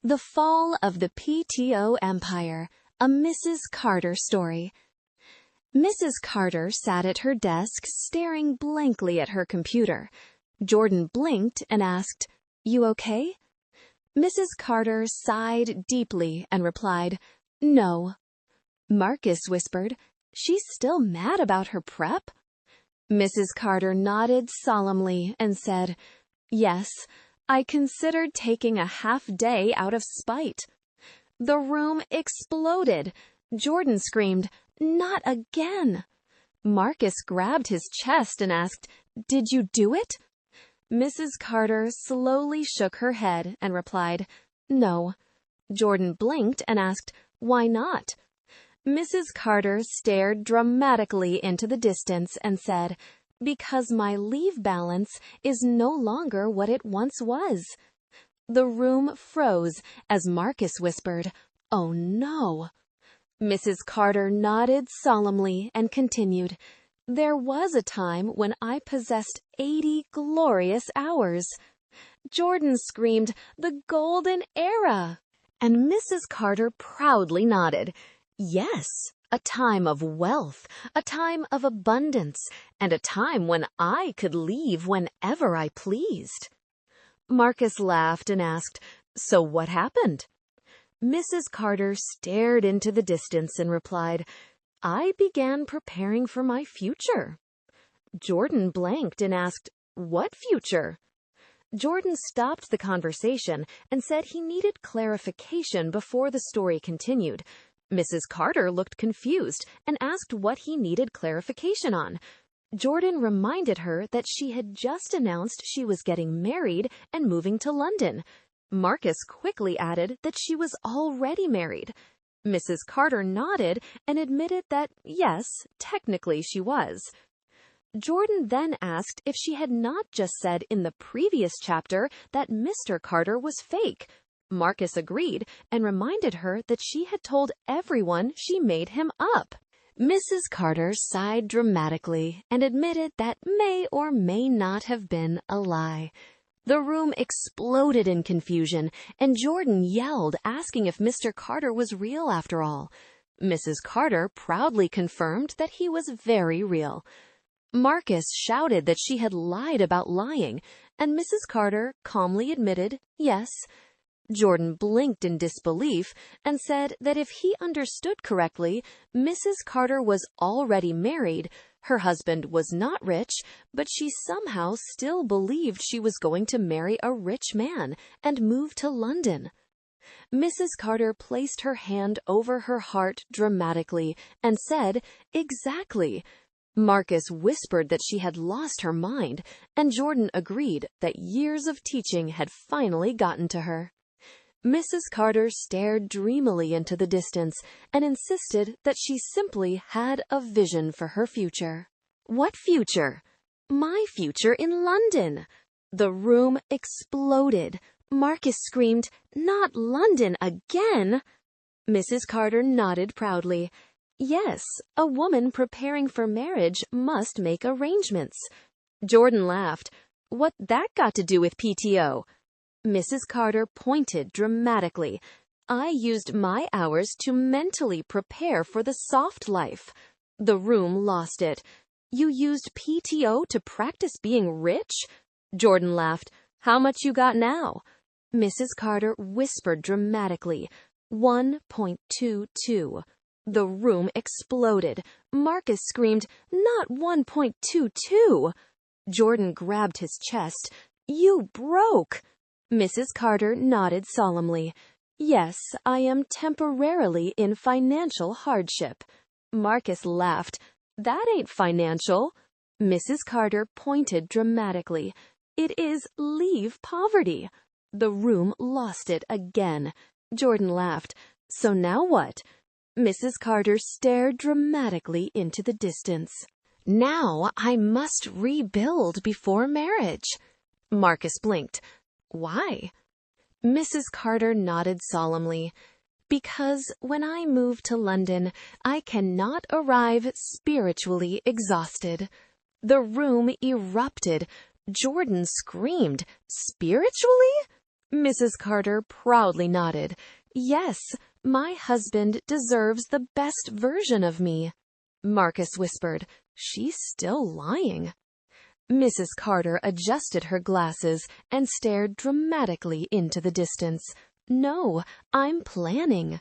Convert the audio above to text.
The Fall of the PTO Empire, a Mrs. Carter story. Mrs. Carter sat at her desk staring blankly at her computer. Jordan blinked and asked, "You okay?" Mrs. Carter sighed deeply and replied, "No." Marcus whispered, "She's still mad about her prep?" Mrs. Carter nodded solemnly and said, "Yes, I considered taking a half day out of spite." The room exploded. Jordan screamed, "Not again!" Marcus grabbed his chest and asked, "Did you do it?" Mrs. Carter slowly shook her head and replied, "No." Jordan blinked and asked, "Why not?" Mrs. Carter stared dramatically into the distance and said, "Because my leave balance is no longer what it once was." The room froze as Marcus whispered, "Oh no." Mrs. Carter nodded solemnly and continued, "There was a time when I possessed 80 glorious hours." Jordan screamed, "The golden era!" And Mrs. Carter proudly nodded. Yes, a time of wealth, a time of abundance, and a time when I could leave whenever I pleased. Marcus laughed and asked, "So what happened?" Mrs. Carter stared into the distance and replied, "I began preparing for my future." Jordan blanked and asked, "What future?" Jordan stopped the conversation and said he needed clarification before the story continued. Mrs. Carter looked confused and asked what he needed clarification on. Jordan reminded her that she had just announced she was getting married and moving to London. Marcus quickly added that she was already married. Mrs. Carter nodded and admitted that, yes, technically she was. Jordan then asked if she had not just said in the previous chapter that Mr. Carter was fake. Marcus agreed and reminded her that she had told everyone she made him up. Mrs. Carter sighed dramatically and admitted that may or may not have been a lie. The room exploded in confusion, and Jordan yelled, asking if Mr. Carter was real after all. Mrs. Carter proudly confirmed that he was very real. Marcus shouted that she had lied about lying, and Mrs. Carter calmly admitted, yes. Jordan blinked in disbelief and said that if he understood correctly, Mrs. Carter was already married, her husband was not rich, but she somehow still believed she was going to marry a rich man and move to London. Mrs. Carter placed her hand over her heart dramatically and said, "Exactly." Marcus whispered that she had lost her mind, and Jordan agreed that years of teaching had finally gotten to her. Mrs. Carter stared dreamily into the distance and insisted that she simply had a vision for her future. What future? My future in London. The room exploded. Marcus screamed, "Not London again!" Mrs. Carter nodded proudly. Yes, a woman preparing for marriage must make arrangements. Jordan laughed. What that got to do with PTO? Mrs. Carter pointed dramatically. I used my hours to mentally prepare for the soft life. The room lost it. You used PTO to practice being rich? Jordan laughed. How much you got now? Mrs. Carter whispered dramatically. 1.22. The room exploded. Marcus screamed, "Not 1.22. Jordan grabbed his chest. You broke. Mrs. Carter nodded solemnly. Yes, I am temporarily in financial hardship. Marcus laughed. That ain't financial. Mrs. Carter pointed dramatically. It is leave poverty. The room lost it again. Jordan laughed. So now what? Mrs. Carter stared dramatically into the distance. Now I must rebuild before marriage. Marcus blinked. Why? Mrs. Carter nodded solemnly. Because when I move to London, I cannot arrive spiritually exhausted. The room erupted. Jordan screamed, "Spiritually?" Mrs. Carter proudly nodded. Yes, my husband deserves the best version of me. Marcus whispered, she's still lying. Mrs. Carter adjusted her glasses and stared dramatically into the distance. No, I'm planning.